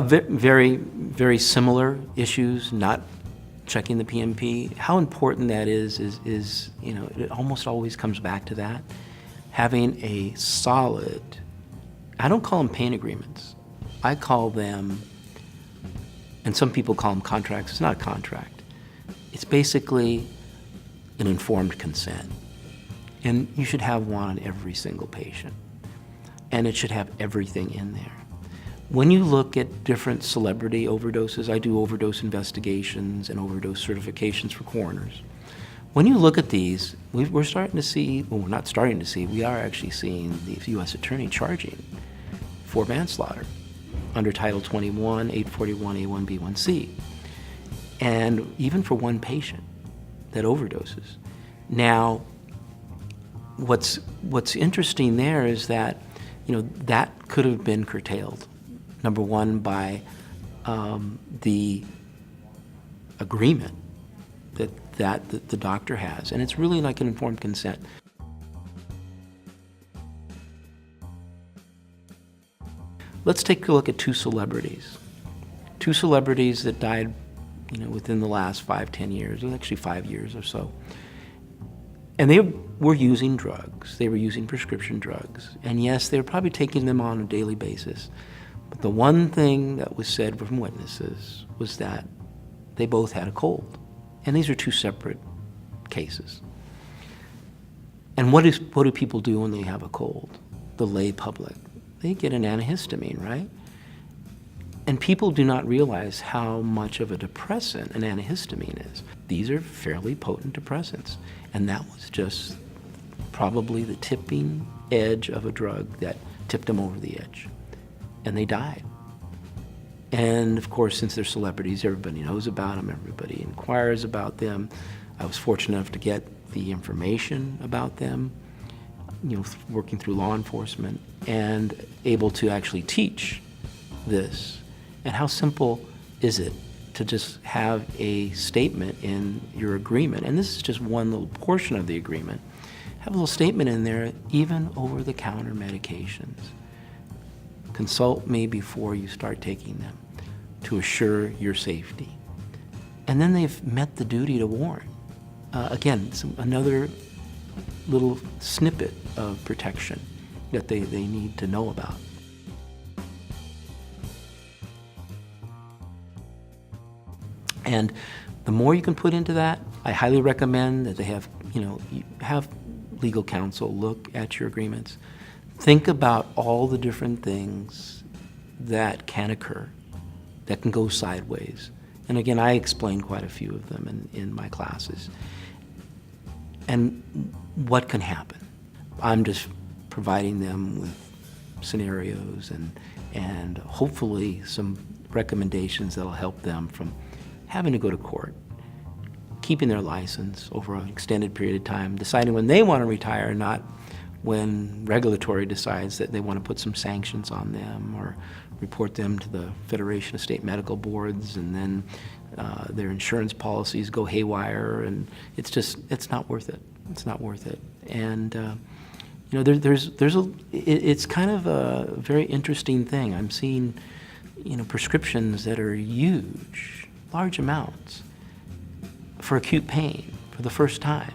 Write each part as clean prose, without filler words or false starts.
Very, very similar issues, not checking the PMP. How important that is, it almost always comes back to that. Having a solid, I don't call them pain agreements. I call them, and some people call them contracts. It's not a contract. It's basically an informed consent. And you should have one on every single patient. And it should have everything in there. When you look at different celebrity overdoses, I do overdose investigations and overdose certifications for coroners. When you look at these, we're starting to see, well, we're not starting to see, we are actually seeing the U.S. Attorney charging for manslaughter under Title 21, 841A1B1C, and even for one patient that overdoses. Now, what's interesting there is that, that could have been curtailed. Number one, by the agreement that the doctor has, and it's really like an informed consent. Let's take a look at two celebrities that died, within the last 5-10 years, actually 5 years or so. And they were using drugs. They were using prescription drugs. And yes, they were probably taking them on a daily basis. But the one thing that was said from witnesses was that they both had a cold. And these are two separate cases. And what do people do when they have a cold? The lay public. They get an antihistamine, right? And people do not realize how much of a depressant an antihistamine is. These are fairly potent depressants. And that was just probably the tipping edge of a drug that tipped them over the edge. And they died. And of course, since they're celebrities, everybody knows about them, everybody inquires about them. I was fortunate enough to get the information about them, working through law enforcement, and able to actually teach this. And how simple is it to just have a statement in your agreement, and this is just one little portion of the agreement, have a little statement in there, even over-the-counter medications. Consult me before you start taking them to assure your safety. And then they've met the duty to warn. Again, another little snippet of protection that they need to know about. And the more you can put into that, I highly recommend that they have, have legal counsel look at your agreements. Think about all the different things that can occur, that can go sideways. And again, I explain quite a few of them in my classes. And what can happen? I'm just providing them with scenarios and hopefully some recommendations that'll help them from having to go to court, keeping their license over an extended period of time, deciding when they want to retire, not when regulatory decides that they want to put some sanctions on them or report them to the Federation of State Medical Boards, and then their insurance policies go haywire, and it's not worth it. It's not worth it. And it's kind of a very interesting thing. I'm seeing, prescriptions that are huge, large amounts for acute pain for the first time.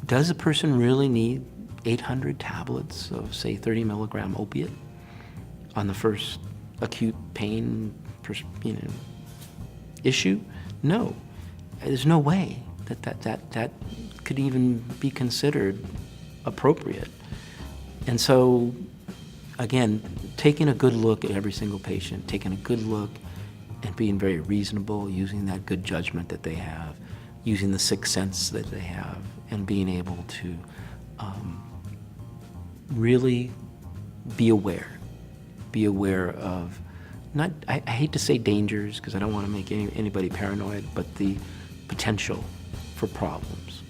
Does a person really need 800 tablets of, say, 30 milligram opiate on the first acute pain issue? No. There's no way that could even be considered appropriate. And so, again, taking a good look at every single patient, taking a good look and being very reasonable, using that good judgment that they have, using the sixth sense that they have, and being able to really be aware of, not, I hate to say dangers because I don't want to make anybody paranoid, but the potential for problems.